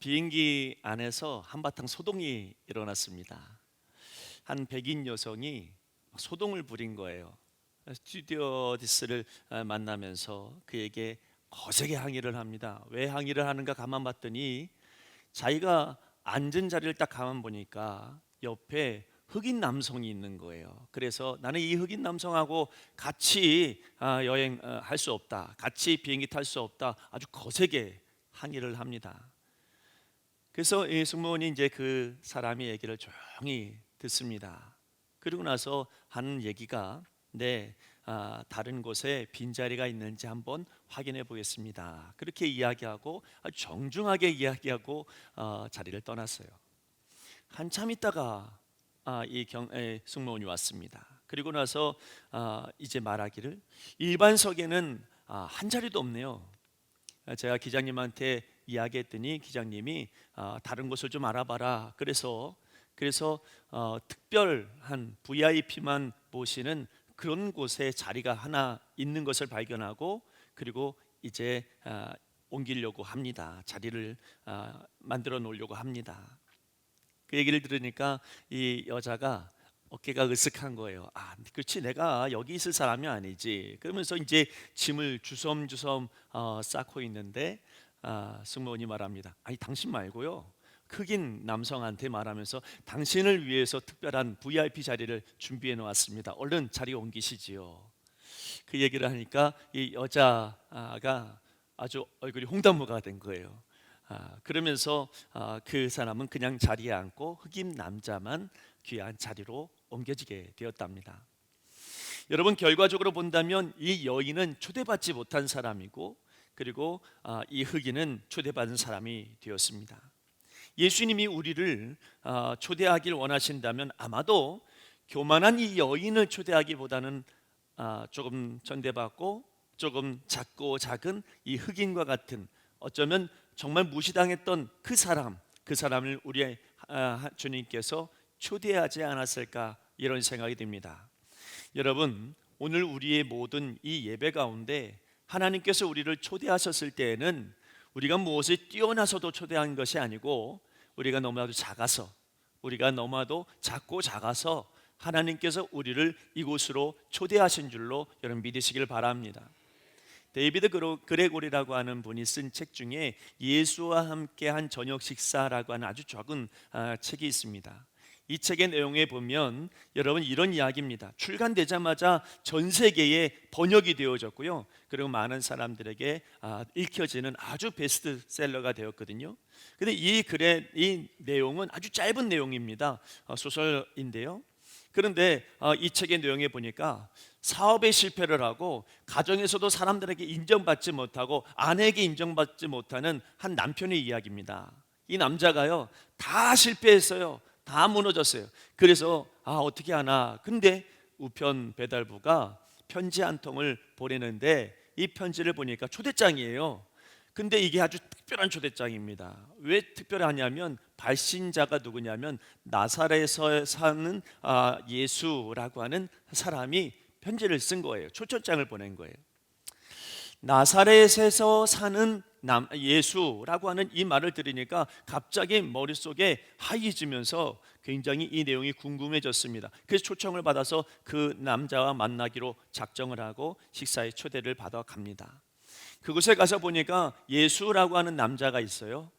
비행기 안에서 한바탕 소동이 일어났습니다. 한 백인 여성이 소동을 부린 거예요. 스튜디오디스를 만나면서 그에게 거세게 항의를 합니다. 왜 항의를 하는가 가만 봤더니 자기가 앉은 자리를 딱 가만 보니까 옆에 흑인 남성이 있는 거예요. 그래서 나는 이 흑인 남성하고 같이 여행할 수 없다, 같이 비행기 탈 수 없다, 아주 거세게 항의를 합니다. 그래서 이 승무원이 이제 그 사람의 얘기를 조용히 듣습니다. 그리고 나서 하는 얘기가 다른 곳에 빈자리가 있는지 한번 확인해 보겠습니다. 그렇게 이야기하고 아주 정중하게 이야기하고 자리를 떠났어요. 한참 있다가 승무원이 왔습니다. 그리고 나서 이제 말하기를 일반석에는 한 자리도 없네요. 제가 기장님한테 이야기했더니 기장님이 다른 곳을 좀 알아봐라. 그래서 특별한 VIP만 모시는 그런 곳에 자리가 하나 있는 것을 발견하고 그리고 이제 옮기려고 합니다. 자리를 만들어 놓으려고 합니다. 그 얘기를 들으니까 이 여자가 어깨가 으쓱한 거예요. 그렇지, 내가 여기 있을 사람이 아니지. 그러면서 이제 짐을 주섬주섬 쌓고 있는데 승무원이 말합니다. 아니, 당신 말고요, 흑인 남성한테 말하면서 당신을 위해서 특별한 VIP 자리를 준비해 놓았습니다. 얼른 자리 옮기시지요. 그 얘기를 하니까 이 여자가 아주 얼굴이 홍단무가 된 거예요. 그러면서 그 사람은 그냥 자리에 앉고 흑인 남자만 귀한 자리로 옮겨지게 되었답니다. 여러분, 결과적으로 본다면 이 여인은 초대받지 못한 사람이고 그리고 이 흑인은 초대받은 사람이 되었습니다. 예수님이 우리를 초대하길 원하신다면 아마도 교만한 이 여인을 초대하기보다는 조금 전대받고 조금 작고 작은 이 흑인과 같은, 어쩌면 정말 무시당했던 그 사람을 우리 주님께서 초대하지 않았을까, 이런 생각이 듭니다. 여러분, 오늘 우리의 모든 이 예배 가운데 하나님께서 우리를 초대하셨을 때에는 우리가 무엇에 뛰어나서도 초대한 것이 아니고 우리가 너무나도 작고 작아서 하나님께서 우리를 이곳으로 초대하신 줄로 여러분 믿으시길 바랍니다. 데이비드 그레고리라고 하는 분이 쓴 책 중에 예수와 함께한 저녁 식사라고 하는 아주 적은 책이 있습니다. 이 책의 내용에 보면 여러분 이런 이야기입니다. 출간되자마자 전 세계에 번역이 되어졌고요, 그리고 많은 사람들에게 읽혀지는 아주 베스트셀러가 되었거든요. 근데 이 내용은 아주 짧은 내용입니다. 소설인데요. 그런데 이 책의 내용에 보니까 사업에 실패를 하고 가정에서도 사람들에게 인정받지 못하고 아내에게 인정받지 못하는 한 남편의 이야기입니다. 이 남자가요, 다 실패했어요. 다 무너졌어요. 그래서 어떻게 하나. 근데 우편 배달부가 편지 한 통을 보내는데 이 편지를 보니까 초대장이에요. 근데 이게 아주 특별한 초대장입니다. 왜 특별하냐면 발신자가 누구냐면 나사렛에서 사는 예수라고 하는 사람이 편지를 쓴 거예요. 초청장을 보낸 거예요. 나사렛에서 사는 예수라고 하는 이 말을 들으니까 갑자기 머릿속에 하얘지면서 굉장히 이 내용이 궁금해졌습니다. 그래서 초청을 받아서 그 남자와 만나기로 작정을 하고 식사에 초대를 받아 갑니다. 그곳에 가서 보니까 예수라고 하는 남자가 있어요.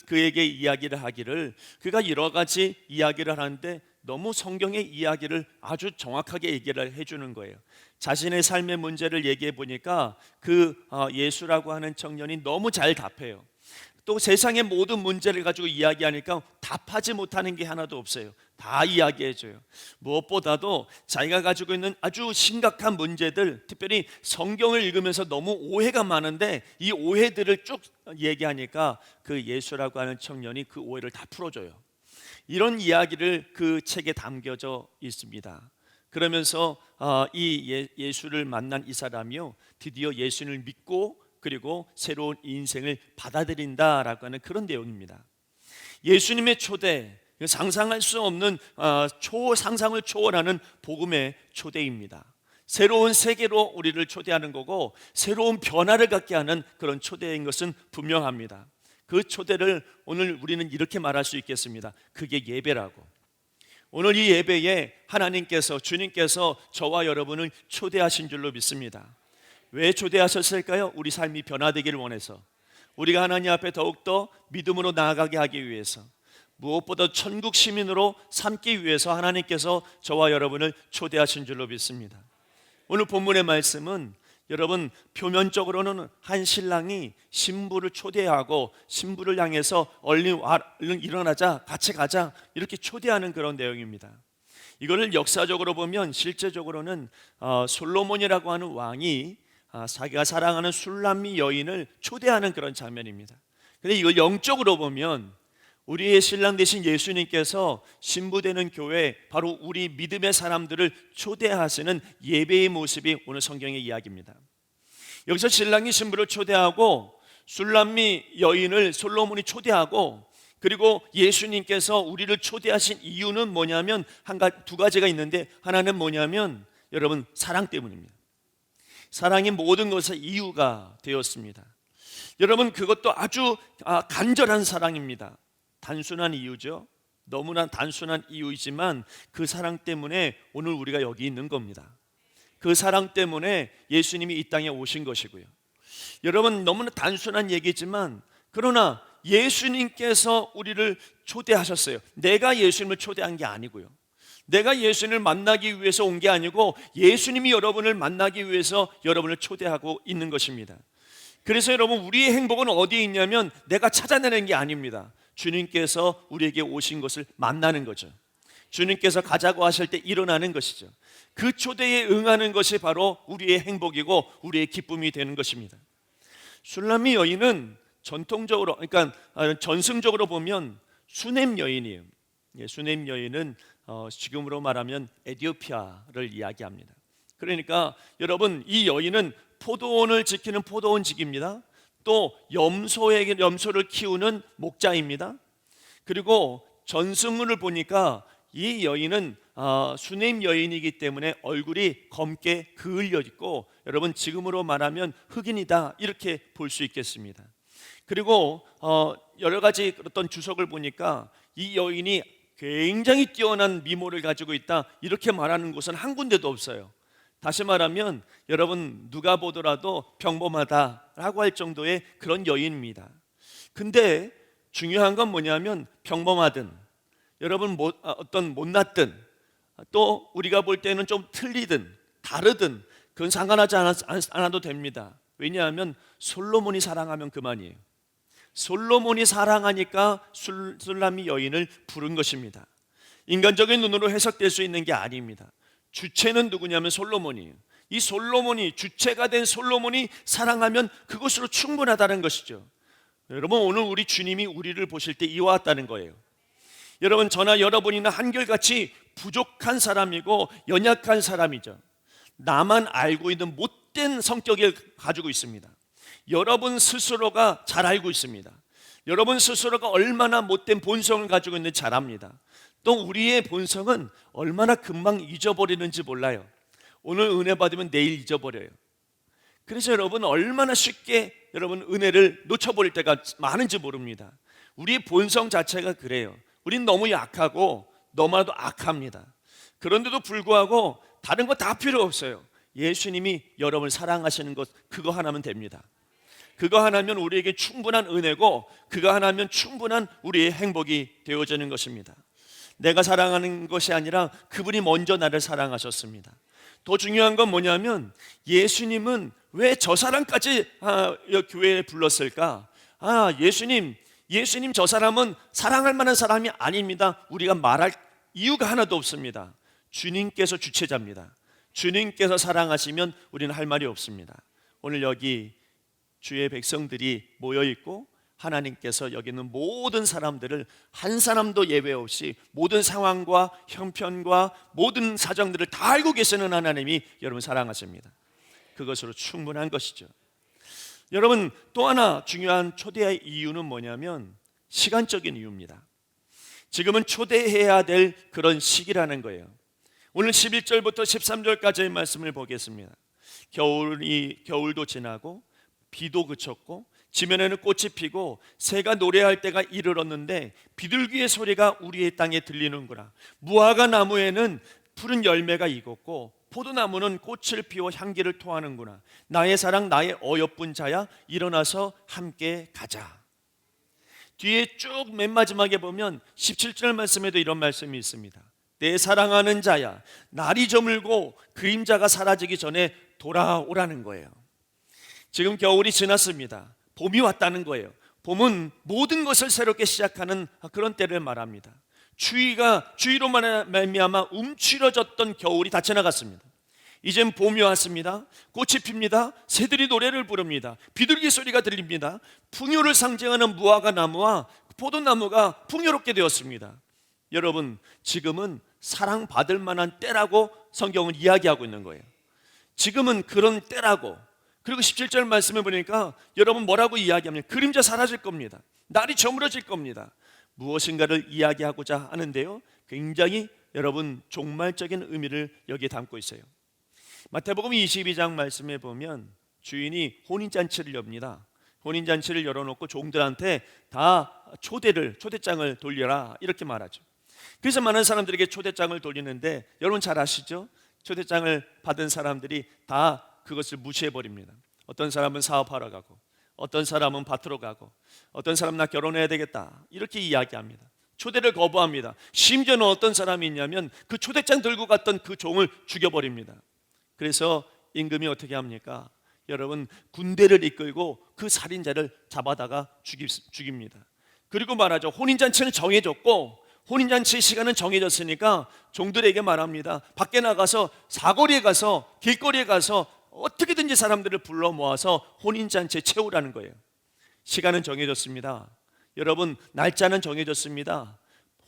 그에게 이야기를 하기를, 그가 여러 가지 이야기를 하는데 너무 성경의 이야기를 아주 정확하게 얘기를 해주는 거예요. 자신의 삶의 문제를 얘기해 보니까 그 예수라고 하는 청년이 너무 잘 답해요. 또 세상의 모든 문제를 가지고 이야기하니까 답하지 못하는 게 하나도 없어요. 다 이야기해줘요. 무엇보다도 자기가 가지고 있는 아주 심각한 문제들, 특별히 성경을 읽으면서 너무 오해가 많은데 이 오해들을 쭉 얘기하니까 그 예수라고 하는 청년이 그 오해를 다 풀어줘요. 이런 이야기를 그 책에 담겨져 있습니다. 그러면서 이 예수를 만난 이 사람이요, 드디어 예수를 믿고 그리고 새로운 인생을 받아들인다라고 하는 그런 내용입니다. 예수님의 초대, 상상할 수 없는 상상을 초월하는 복음의 초대입니다. 새로운 세계로 우리를 초대하는 거고 새로운 변화를 갖게 하는 그런 초대인 것은 분명합니다. 그 초대를 오늘 우리는 이렇게 말할 수 있겠습니다. 그게 예배라고. 오늘 이 예배에 하나님께서, 주님께서 저와 여러분을 초대하신 줄로 믿습니다. 왜 초대하셨을까요? 우리 삶이 변화되기를 원해서, 우리가 하나님 앞에 더욱더 믿음으로 나아가게 하기 위해서, 무엇보다 천국 시민으로 삼기 위해서 하나님께서 저와 여러분을 초대하신 줄로 믿습니다. 오늘 본문의 말씀은 여러분, 표면적으로는 한 신랑이 신부를 초대하고 신부를 향해서 얼른 일어나자, 같이 가자, 이렇게 초대하는 그런 내용입니다. 이거를 역사적으로 보면 실제적으로는 솔로몬이라고 하는 왕이 자기가 사랑하는 술람미 여인을 초대하는 그런 장면입니다. 근데 이걸 영적으로 보면 우리의 신랑 되신 예수님께서 신부되는 교회, 바로 우리 믿음의 사람들을 초대하시는 예배의 모습이 오늘 성경의 이야기입니다. 여기서 신랑이 신부를 초대하고 술람미 여인을 솔로몬이 초대하고, 그리고 예수님께서 우리를 초대하신 이유는 뭐냐면 두 가지가 있는데, 하나는 뭐냐면 여러분, 사랑 때문입니다. 사랑이 모든 것의 이유가 되었습니다. 여러분, 그것도 아주 간절한 사랑입니다. 단순한 이유죠. 너무나 단순한 이유이지만 그 사랑 때문에 오늘 우리가 여기 있는 겁니다. 그 사랑 때문에 예수님이 이 땅에 오신 것이고요. 여러분, 너무나 단순한 얘기지만 그러나 예수님께서 우리를 초대하셨어요. 내가 예수님을 초대한 게 아니고요. 내가 예수님을 만나기 위해서 온 게 아니고 예수님이 여러분을 만나기 위해서 여러분을 초대하고 있는 것입니다. 그래서 여러분, 우리의 행복은 어디에 있냐면 내가 찾아내는 게 아닙니다. 주님께서 우리에게 오신 것을 만나는 거죠. 주님께서 가자고 하실 때 일어나는 것이죠. 그 초대에 응하는 것이 바로 우리의 행복이고 우리의 기쁨이 되는 것입니다. 술람미 여인은 전통적으로, 그러니까 전승적으로 보면 수넴 여인이에요. 수넴 여인은 지금으로 말하면 에티오피아를 이야기합니다. 그러니까 여러분, 이 여인은 포도원을 지키는 포도원직입니다. 또 염소를 키우는 목자입니다. 그리고 전승을 보니까 이 여인은 수넴 여인이기 때문에 얼굴이 검게 그을려 있고, 여러분, 지금으로 말하면 흑인이다, 이렇게 볼 수 있겠습니다. 그리고 여러 가지 어떤 주석을 보니까 이 여인이 굉장히 뛰어난 미모를 가지고 있다, 이렇게 말하는 곳은 한 군데도 없어요. 다시 말하면 여러분, 누가 보더라도 평범하다라고 할 정도의 그런 여인입니다. 근데 중요한 건 뭐냐면 평범하든 여러분 어떤 못났든 또 우리가 볼 때는 좀 틀리든 다르든 그건 상관하지 않아도 됩니다. 왜냐하면 솔로몬이 사랑하면 그만이에요. 솔로몬이 사랑하니까 술람미 여인을 부른 것입니다. 인간적인 눈으로 해석될 수 있는 게 아닙니다. 주체는 누구냐면 솔로몬이에요. 이 솔로몬이, 주체가 된 솔로몬이 사랑하면 그것으로 충분하다는 것이죠. 여러분, 오늘 우리 주님이 우리를 보실 때 이와 같다는 거예요. 여러분, 저나 여러분이나 한결같이 부족한 사람이고 연약한 사람이죠. 나만 알고 있는 못된 성격을 가지고 있습니다. 여러분 스스로가 잘 알고 있습니다. 여러분 스스로가 얼마나 못된 본성을 가지고 있는지 잘 압니다. 또 우리의 본성은 얼마나 금방 잊어버리는지 몰라요. 오늘 은혜 받으면 내일 잊어버려요. 그래서 여러분, 얼마나 쉽게 여러분 은혜를 놓쳐버릴 때가 많은지 모릅니다. 우리의 본성 자체가 그래요. 우린 너무 약하고 너무나도 악합니다. 그런데도 불구하고 다른 거 다 필요 없어요. 예수님이 여러분을 사랑하시는 것, 그거 하나면 됩니다. 그거 하나면 우리에게 충분한 은혜고, 그거 하나면 충분한 우리의 행복이 되어지는 것입니다. 내가 사랑하는 것이 아니라 그분이 먼저 나를 사랑하셨습니다. 더 중요한 건 뭐냐면 예수님은 왜 저 사람까지 교회에 불렀을까? 예수님 저 사람은 사랑할 만한 사람이 아닙니다. 우리가 말할 이유가 하나도 없습니다. 주님께서 주체자입니다. 주님께서 사랑하시면 우리는 할 말이 없습니다. 오늘 여기 주의 백성들이 모여있고 하나님께서 여기 있는 모든 사람들을 한 사람도 예외 없이 모든 상황과 형편과 모든 사정들을 다 알고 계시는 하나님이 여러분 사랑하십니다. 그것으로 충분한 것이죠. 여러분, 또 하나 중요한 초대의 이유는 뭐냐면 시간적인 이유입니다. 지금은 초대해야 될 그런 시기라는 거예요. 오늘 11절부터 13절까지의 말씀을 보겠습니다. 겨울도 지나고 비도 그쳤고 지면에는 꽃이 피고 새가 노래할 때가 이르렀는데 비둘기의 소리가 우리의 땅에 들리는구나. 무화과 나무에는 푸른 열매가 익었고 포도나무는 꽃을 피워 향기를 토하는구나. 나의 사랑 나의 어여쁜 자야, 일어나서 함께 가자. 뒤에 쭉 맨 마지막에 보면 17절 말씀에도 이런 말씀이 있습니다. 내 사랑하는 자야, 날이 저물고 그림자가 사라지기 전에 돌아오라는 거예요. 지금 겨울이 지났습니다. 봄이 왔다는 거예요. 봄은 모든 것을 새롭게 시작하는 그런 때를 말합니다. 추위로 말미암아 움츠러졌던 겨울이 다 지나갔습니다. 이젠 봄이 왔습니다. 꽃이 핍니다. 새들이 노래를 부릅니다. 비둘기 소리가 들립니다. 풍요를 상징하는 무화과 나무와 포도나무가 풍요롭게 되었습니다. 여러분, 지금은 사랑받을 만한 때라고 성경은 이야기하고 있는 거예요. 지금은 그런 때라고. 그리고 17절 말씀을 보니까 여러분 뭐라고 이야기하면 그림자 사라질 겁니다. 날이 저물어질 겁니다. 무엇인가를 이야기하고자 하는데요, 굉장히 여러분 종말적인 의미를 여기에 담고 있어요. 마태복음 22장 말씀에 보면 주인이 혼인잔치를 엽니다. 혼인잔치를 열어놓고 종들한테 다 초대장을 돌려라 이렇게 말하죠. 그래서 많은 사람들에게 초대장을 돌리는데 여러분 잘 아시죠? 초대장을 받은 사람들이 다 그것을 무시해버립니다. 어떤 사람은 사업하러 가고, 어떤 사람은 밭으로 가고, 어떤 사람은 나 결혼해야 되겠다 이렇게 이야기합니다. 초대를 거부합니다. 심지어는 어떤 사람이 있냐면 그 초대장 들고 갔던 그 종을 죽여버립니다. 그래서 임금이 어떻게 합니까? 여러분, 군대를 이끌고 그 살인자를 잡아다가 죽입니다. 그리고 말하죠. 혼인잔치는 정해졌고 혼인잔치 시간은 정해졌으니까 종들에게 말합니다. 밖에 나가서 사거리에 가서 길거리에 가서 어떻게든지 사람들을 불러 모아서 혼인잔치에 채우라는 거예요. 시간은 정해졌습니다. 여러분, 날짜는 정해졌습니다.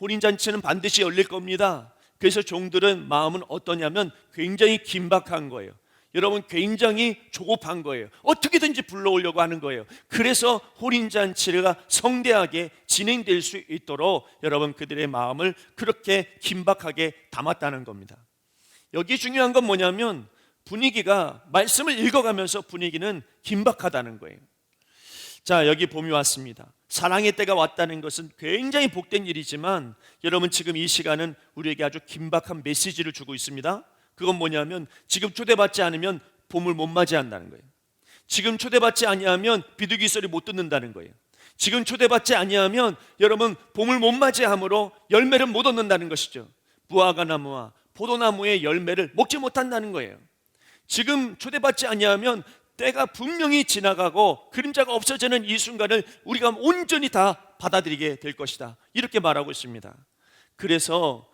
혼인잔치는 반드시 열릴 겁니다. 그래서 종들은 마음은 어떠냐면 굉장히 긴박한 거예요. 여러분, 굉장히 조급한 거예요. 어떻게든지 불러오려고 하는 거예요. 그래서 혼인잔치가 성대하게 진행될 수 있도록 여러분 그들의 마음을 그렇게 긴박하게 담았다는 겁니다. 여기 중요한 건 뭐냐면 분위기가, 말씀을 읽어가면서 분위기는 긴박하다는 거예요. 자, 여기 봄이 왔습니다. 사랑의 때가 왔다는 것은 굉장히 복된 일이지만 여러분 지금 이 시간은 우리에게 아주 긴박한 메시지를 주고 있습니다. 그건 뭐냐면 지금 초대받지 않으면 봄을 못 맞이한다는 거예요. 지금 초대받지 아니하면 비둘기 소리 못 듣는다는 거예요. 지금 초대받지 아니하면 여러분 봄을 못 맞이함으로 열매를 못 얻는다는 것이죠. 무화과 나무와 포도나무의 열매를 먹지 못한다는 거예요. 지금 초대받지 아니하면 때가 분명히 지나가고 그림자가 없어지는 이 순간을 우리가 온전히 다 받아들이게 될 것이다 이렇게 말하고 있습니다. 그래서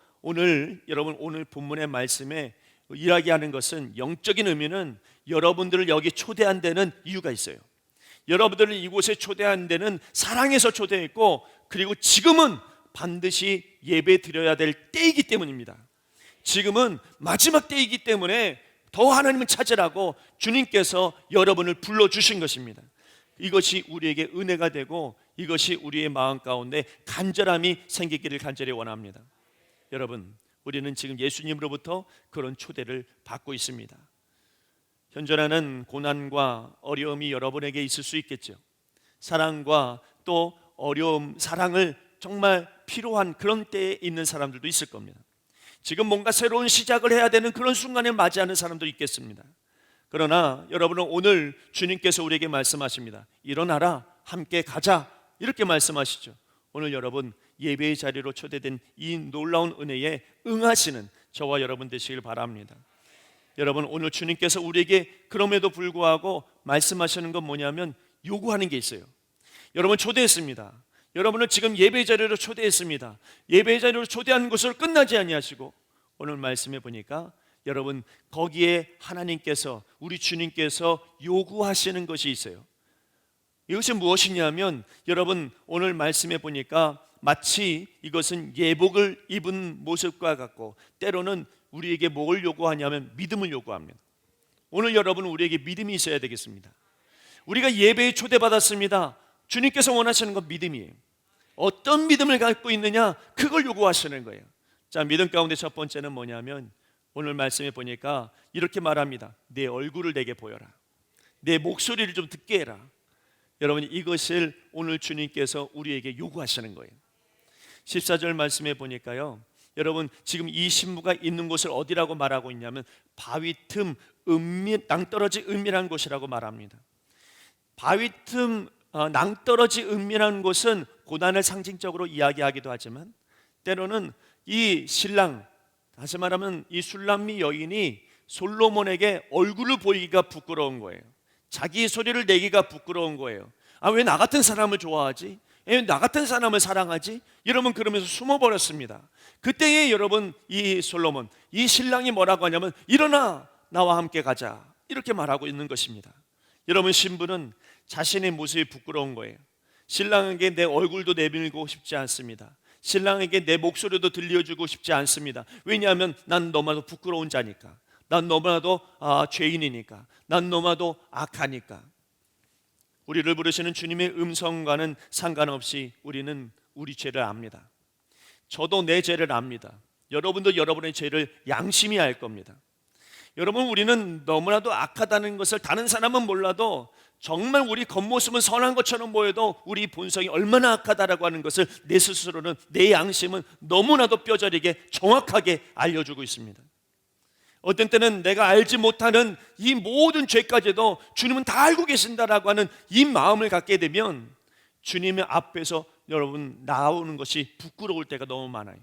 여러분 오늘 본문의 말씀에 이야기하는 것은 영적인 의미는 여러분들을 여기 초대한 데는 이유가 있어요. 여러분들을 이곳에 초대한 데는 사랑해서 초대했고 그리고 지금은 반드시 예배 드려야 될 때이기 때문입니다. 지금은 마지막 때이기 때문에 더 하나님을 찾으라고 주님께서 여러분을 불러주신 것입니다. 이것이 우리에게 은혜가 되고 이것이 우리의 마음 가운데 간절함이 생기기를 간절히 원합니다. 여러분, 우리는 지금 예수님으로부터 그런 초대를 받고 있습니다. 현존하는 고난과 어려움이 여러분에게 있을 수 있겠죠. 사랑과 또 어려움, 사랑을 정말 필요한 그런 때에 있는 사람들도 있을 겁니다. 지금 뭔가 새로운 시작을 해야 되는 그런 순간에 맞이하는 사람도 있겠습니다. 그러나 여러분은 오늘 주님께서 우리에게 말씀하십니다. 일어나라, 함께 가자 이렇게 말씀하시죠. 오늘 여러분 예배의 자리로 초대된 이 놀라운 은혜에 응하시는 저와 여러분 되시길 바랍니다. 여러분, 오늘 주님께서 우리에게 그럼에도 불구하고 말씀하시는 건 뭐냐면 요구하는 게 있어요. 여러분 초대했습니다. 여러분을 지금 예배의 자리로 초대했습니다. 예배의 자리로 초대한 것으로 끝나지 아니하시고 오늘 말씀해 보니까 여러분 거기에 하나님께서, 우리 주님께서 요구하시는 것이 있어요. 이것이 무엇이냐면 여러분 오늘 말씀해 보니까 마치 이것은 예복을 입은 모습과 같고 때로는 우리에게 뭘 요구하냐면 믿음을 요구합니다. 오늘 여러분 우리에게 믿음이 있어야 되겠습니다. 우리가 예배에 초대받았습니다. 주님께서 원하시는 건 믿음이에요. 어떤 믿음을 갖고 있느냐, 그걸 요구하시는 거예요. 자, 믿음 가운데 첫 번째는 뭐냐면 오늘 말씀에 보니까 이렇게 말합니다. 내 얼굴을 내게 보여라. 내 목소리를 좀 듣게 해라. 여러분, 이것을 오늘 주님께서 우리에게 요구하시는 거예요. 14절 말씀에 보니까요, 여러분 지금 이 신부가 있는 곳을 어디라고 말하고 있냐면 바위 틈 낭떠러지 은밀한 곳이라고 말합니다. 바위 틈 낭떠러지 은밀한 곳은 고난을 상징적으로 이야기하기도 하지만, 때로는 이 신랑, 다시 말하면 이 술람미 여인이 솔로몬에게 얼굴을 보이기가 부끄러운 거예요. 자기 소리를 내기가 부끄러운 거예요. 왜 나 같은 사람을 좋아하지? 왜 나 같은 사람을 사랑하지? 여러분, 그러면서 숨어버렸습니다. 그때에 여러분, 이 솔로몬, 이 신랑이 뭐라고 하냐면 일어나 나와 함께 가자, 이렇게 말하고 있는 것입니다. 여러분, 신부는 자신의 모습이 부끄러운 거예요. 신랑에게 내 얼굴도 내밀고 싶지 않습니다. 신랑에게 내 목소리도 들려주고 싶지 않습니다. 왜냐하면 난 너무나도 부끄러운 자니까. 난 너무나도 죄인이니까. 난 너무나도 악하니까. 우리를 부르시는 주님의 음성과는 상관없이 우리는 우리 죄를 압니다. 저도 내 죄를 압니다. 여러분도 여러분의 죄를 양심히 알 겁니다. 여러분, 우리는 너무나도 악하다는 것을 다른 사람은 몰라도, 정말 우리 겉모습은 선한 것처럼 보여도 우리 본성이 얼마나 악하다라고 하는 것을 내 스스로는, 내 양심은 너무나도 뼈저리게 정확하게 알려주고 있습니다. 어떤 때는 내가 알지 못하는 이 모든 죄까지도 주님은 다 알고 계신다라고 하는 이 마음을 갖게 되면 주님의 앞에서 여러분 나오는 것이 부끄러울 때가 너무 많아요.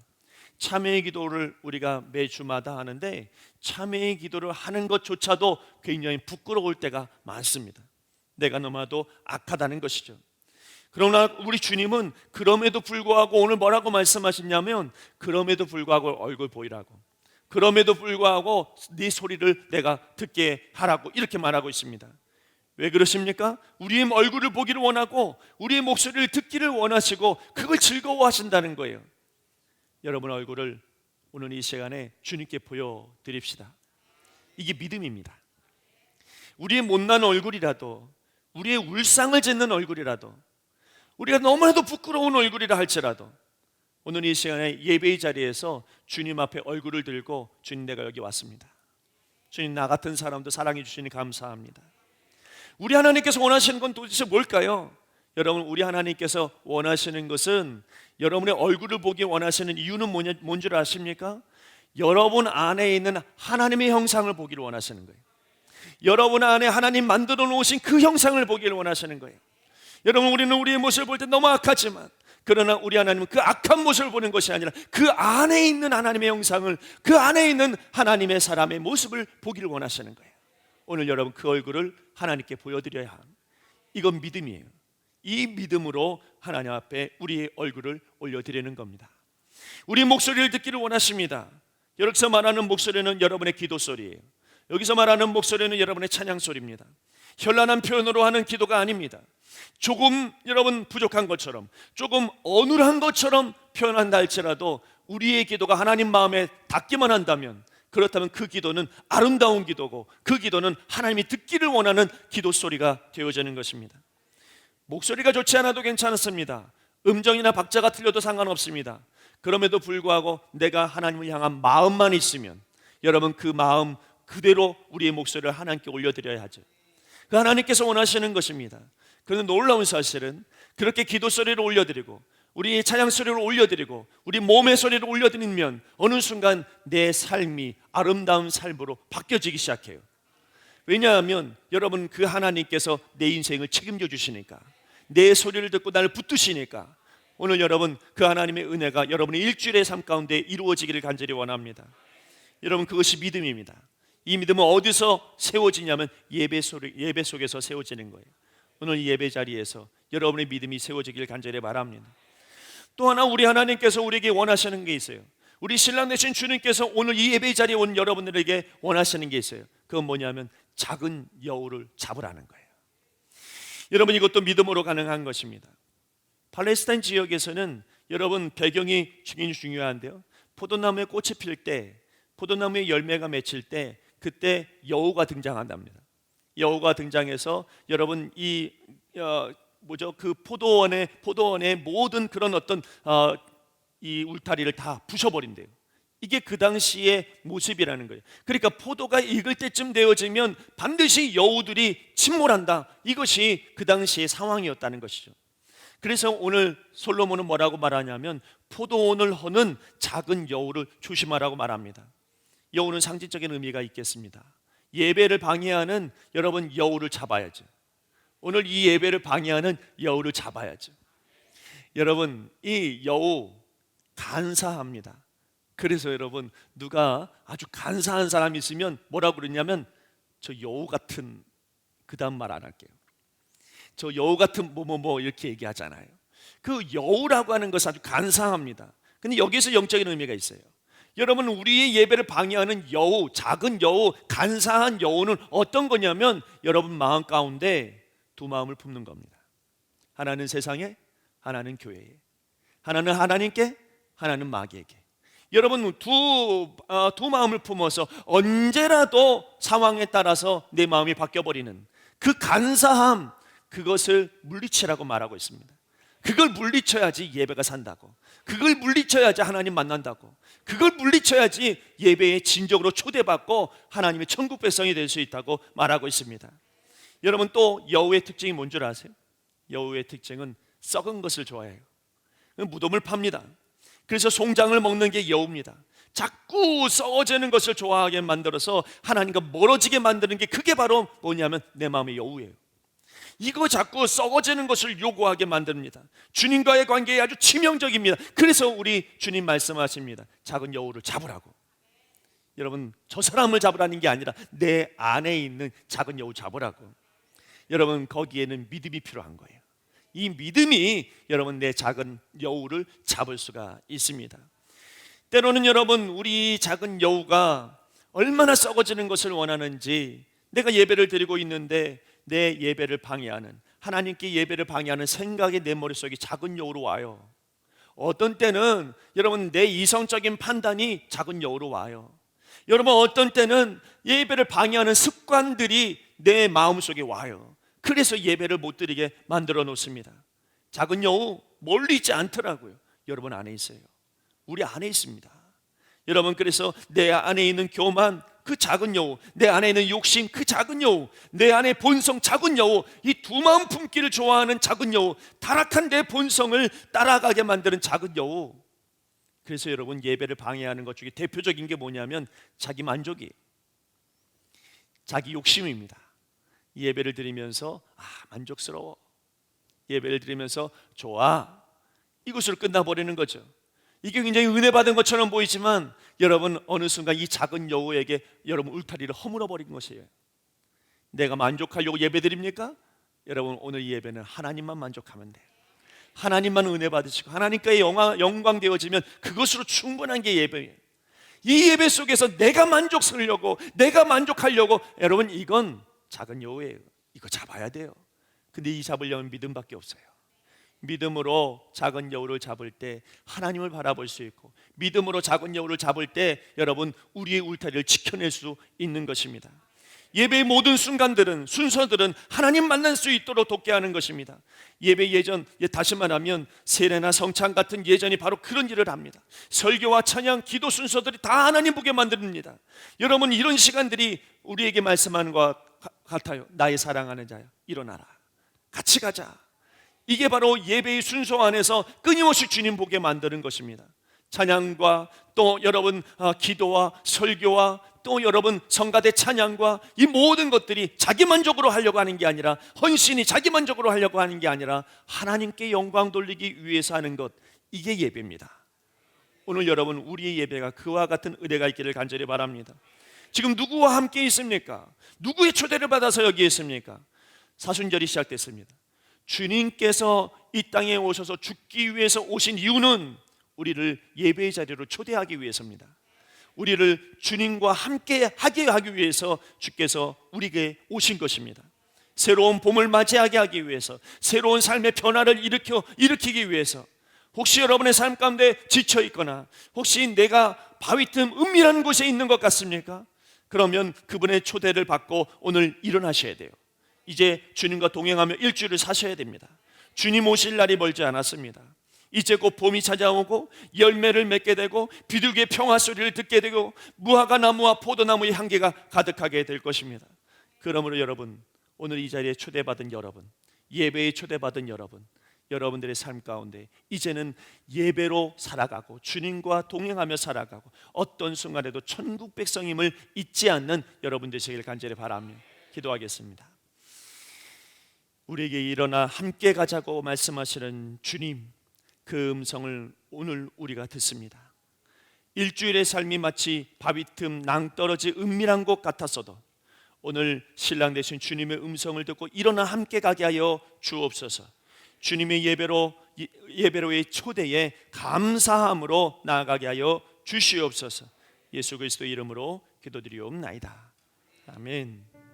참회의 기도를 우리가 매주마다 하는데, 참회의 기도를 하는 것조차도 굉장히 부끄러울 때가 많습니다. 내가 너무나도 악하다는 것이죠. 그러나 우리 주님은 그럼에도 불구하고 오늘 뭐라고 말씀하시냐면, 그럼에도 불구하고 얼굴 보이라고, 그럼에도 불구하고 네 소리를 내가 듣게 하라고, 이렇게 말하고 있습니다. 왜 그러십니까? 우리의 얼굴을 보기를 원하고 우리의 목소리를 듣기를 원하시고 그걸 즐거워하신다는 거예요. 여러분 얼굴을 오늘 이 시간에 주님께 보여드립시다. 이게 믿음입니다. 우리의 못난 얼굴이라도, 우리의 울상을 짓는 얼굴이라도, 우리가 너무나도 부끄러운 얼굴이라 할지라도 오늘 이 시간에 예배의 자리에서 주님 앞에 얼굴을 들고, 주님 내가 여기 왔습니다. 주님 나 같은 사람도 사랑해 주시니 감사합니다. 우리 하나님께서 원하시는 건 도대체 뭘까요? 여러분, 우리 하나님께서 원하시는 것은, 여러분의 얼굴을 보기 원하시는 이유는 뭔 줄 아십니까? 여러분 안에 있는 하나님의 형상을 보기를 원하시는 거예요. 여러분 안에 하나님 만들어 놓으신 그 형상을 보기를 원하시는 거예요. 여러분, 우리는 우리의 모습을 볼 때 너무 악하지만, 그러나 우리 하나님은 그 악한 모습을 보는 것이 아니라 그 안에 있는 하나님의 형상을, 그 안에 있는 하나님의 사람의 모습을 보기를 원하시는 거예요. 오늘 여러분 그 얼굴을 하나님께 보여드려야 합니다. 이건 믿음이에요. 이 믿음으로 하나님 앞에 우리의 얼굴을 올려드리는 겁니다. 우리 목소리를 듣기를 원하십니다. 여기서 말하는 목소리는 여러분의 기도 소리예요. 여기서 말하는 목소리는 여러분의 찬양 소리입니다. 현란한 표현으로 하는 기도가 아닙니다. 조금 여러분 부족한 것처럼, 조금 어눌한 것처럼 표현한다 할지라도 우리의 기도가 하나님 마음에 닿기만 한다면, 그렇다면 그 기도는 아름다운 기도고, 그 기도는 하나님이 듣기를 원하는 기도 소리가 되어지는 것입니다. 목소리가 좋지 않아도 괜찮습니다. 음정이나 박자가 틀려도 상관없습니다. 그럼에도 불구하고 내가 하나님을 향한 마음만 있으면, 여러분 그 마음 그대로 우리의 목소리를 하나님께 올려드려야 하죠. 그 하나님께서 원하시는 것입니다. 그런데 놀라운 사실은 그렇게 기도 소리를 올려드리고, 우리 찬양 소리를 올려드리고, 우리 몸의 소리를 올려드리면 어느 순간 내 삶이 아름다운 삶으로 바뀌어지기 시작해요. 왜냐하면 여러분 그 하나님께서 내 인생을 책임져 주시니까, 내 소리를 듣고 나를 붙드시니까, 오늘 여러분 그 하나님의 은혜가 여러분의 일주일의 삶 가운데 이루어지기를 간절히 원합니다. 여러분, 그것이 믿음입니다. 이 믿음은 어디서 세워지냐면 예배 속에서 세워지는 거예요. 오늘 이 예배 자리에서 여러분의 믿음이 세워지길 간절히 바랍니다. 또 하나 우리 하나님께서 우리에게 원하시는 게 있어요. 우리 신랑 되신 주님께서 오늘 이 예배 자리에 온 여러분들에게 원하시는 게 있어요. 그건 뭐냐면 작은 여우를 잡으라는 거예요. 여러분, 이것도 믿음으로 가능한 것입니다. 팔레스타인 지역에서는 여러분 배경이 중요한데요, 포도나무에 꽃이 필 때, 포도나무에 열매가 맺힐 때, 그때 여우가 등장한답니다. 여우가 등장해서 여러분 그 포도원의 모든 그런 어떤 이 울타리를 다 부셔버린대요. 이게 그 당시의 모습이라는 거예요. 그러니까 포도가 익을 때쯤 되어지면 반드시 여우들이 침몰한다. 이것이 그 당시의 상황이었다는 것이죠. 그래서 오늘 솔로몬은 뭐라고 말하냐면 포도원을 허는 작은 여우를 조심하라고 말합니다. 여우는 상징적인 의미가 있겠습니다. 예배를 방해하는 여러분 여우를 잡아야죠. 오늘 이 예배를 방해하는 여우를 잡아야죠. 여러분 이 여우 간사합니다. 그래서 여러분 누가 아주 간사한 사람이 있으면 뭐라고 그러냐면 저 여우 같은, 그 다음 말 안 할게요. 저 여우 같은 뭐뭐뭐 이렇게 얘기하잖아요. 그 여우라고 하는 것은 아주 간사합니다. 근데 여기서 영적인 의미가 있어요. 여러분 우리의 예배를 방해하는 여우, 작은 여우, 간사한 여우는 어떤 거냐면 여러분 마음 가운데 두 마음을 품는 겁니다. 하나는 세상에, 하나는 교회에. 하나는 하나님께, 하나는 마귀에게. 여러분 두 마음을 품어서 언제라도 상황에 따라서 내 마음이 바뀌어버리는 그 간사함, 그것을 물리치라고 말하고 있습니다. 그걸 물리쳐야지 예배가 산다고, 그걸 물리쳐야지 하나님 만난다고, 그걸 물리쳐야지 예배에 진정으로 초대받고 하나님의 천국 백성이 될 수 있다고 말하고 있습니다. 여러분 또 여우의 특징이 뭔 줄 아세요? 여우의 특징은 썩은 것을 좋아해요. 무덤을 팝니다. 그래서 송장을 먹는 게 여우입니다. 자꾸 썩어지는 것을 좋아하게 만들어서 하나님과 멀어지게 만드는 게, 그게 바로 뭐냐면 내 마음의 여우예요. 이거 자꾸 썩어지는 것을 요구하게 만듭니다. 주님과의 관계에 아주 치명적입니다. 그래서 우리 주님 말씀하십니다. 작은 여우를 잡으라고. 여러분 저 사람을 잡으라는 게 아니라 내 안에 있는 작은 여우 잡으라고. 여러분 거기에는 믿음이 필요한 거예요. 이 믿음이 여러분 내 작은 여우를 잡을 수가 있습니다. 때로는 여러분 우리 작은 여우가 얼마나 썩어지는 것을 원하는지, 내가 예배를 드리고 있는데 내 예배를 방해하는, 하나님께 예배를 방해하는 생각이 내 머릿속에 작은 여우로 와요. 어떤 때는 여러분 내 이성적인 판단이 작은 여우로 와요. 여러분 어떤 때는 예배를 방해하는 습관들이 내 마음속에 와요. 그래서 예배를 못 드리게 만들어 놓습니다. 작은 여우 멀리 있지 않더라고요. 여러분 안에 있어요. 우리 안에 있습니다. 여러분 그래서 내 안에 있는 교만, 그 작은 여우, 내 안에 있는 욕심, 그 작은 여우, 내 안에 본성 작은 여우, 이 두 마음 품기를 좋아하는 작은 여우, 타락한 내 본성을 따라가게 만드는 작은 여우. 그래서 여러분 예배를 방해하는 것 중에 대표적인 게 뭐냐면 자기 만족이, 자기 욕심입니다. 예배를 드리면서 만족스러워, 예배를 드리면서 좋아, 이것으로 끝나버리는 거죠. 이게 굉장히 은혜 받은 것처럼 보이지만 여러분 어느 순간 이 작은 여우에게 여러분 울타리를 허물어 버린 것이에요. 내가 만족하려고 예배 드립니까? 여러분 오늘 이 예배는 하나님만 만족하면 돼요. 하나님만 은혜 받으시고 하나님께 영광 되어지면 그것으로 충분한 게 예배예요. 이 예배 속에서 내가 만족스러려고, 내가 만족하려고, 여러분 이건 작은 여우예요. 이거 잡아야 돼요. 근데 이 잡으려면 믿음밖에 없어요. 믿음으로 작은 여우를 잡을 때 하나님을 바라볼 수 있고, 믿음으로 작은 여우를 잡을 때 여러분 우리의 울타리를 지켜낼 수 있는 것입니다. 예배의 모든 순간들은, 순서들은 하나님 만날 수 있도록 돕게 하는 것입니다. 예배 예전, 다시 말하면 세례나 성찬 같은 예전이 바로 그런 일을 합니다. 설교와 찬양, 기도 순서들이 다 하나님 보게 만듭니다. 여러분 이런 시간들이 우리에게 말씀하는 것 같아요. 나의 사랑하는 자야, 일어나라, 같이 가자. 이게 바로 예배의 순서 안에서 끊임없이 주님 보게 만드는 것입니다. 찬양과 또 여러분 기도와 설교와 또 여러분 성가대 찬양과 이 모든 것들이 자기 만족으로 하려고 하는 게 아니라, 헌신이 자기 만족으로 하려고 하는 게 아니라 하나님께 영광 돌리기 위해서 하는 것, 이게 예배입니다. 오늘 여러분 우리의 예배가 그와 같은 은혜가 있기를 간절히 바랍니다. 지금 누구와 함께 있습니까? 누구의 초대를 받아서 여기 있습니까? 사순절이 시작됐습니다. 주님께서 이 땅에 오셔서 죽기 위해서 오신 이유는 우리를 예배의 자리로 초대하기 위해서입니다. 우리를 주님과 함께 하게 하기 위해서 주께서 우리에게 오신 것입니다. 새로운 봄을 맞이하게 하기 위해서, 새로운 삶의 변화를 일으키기 위해서. 혹시 여러분의 삶 가운데 지쳐 있거나 혹시 내가 바위 틈 은밀한 곳에 있는 것 같습니까? 그러면 그분의 초대를 받고 오늘 일어나셔야 돼요. 이제 주님과 동행하며 일주일을 사셔야 됩니다. 주님 오실 날이 멀지 않았습니다. 이제 곧 봄이 찾아오고 열매를 맺게 되고 비둘기의 평화 소리를 듣게 되고 무화과 나무와 포도나무의 향기가 가득하게 될 것입니다. 그러므로 여러분, 오늘 이 자리에 초대받은 여러분, 예배에 초대받은 여러분, 여러분들의 삶 가운데 이제는 예배로 살아가고 주님과 동행하며 살아가고 어떤 순간에도 천국 백성임을 잊지 않는 여러분 되시길 간절히 바라며 기도하겠습니다. 우리에게 일어나 함께 가자고 말씀하시는 주님, 그 음성을 오늘 우리가 듣습니다. 일주일의 삶이 마치 바위 틈 낭떠러지 은밀한 곳 같았어도 오늘 신랑 되신 주님의 음성을 듣고 일어나 함께 가게 하여 주옵소서. 주님의 예배로의 초대에 감사함으로 나아가게 하여 주시옵소서. 예수 그리스도 이름으로 기도드리옵나이다. 아멘.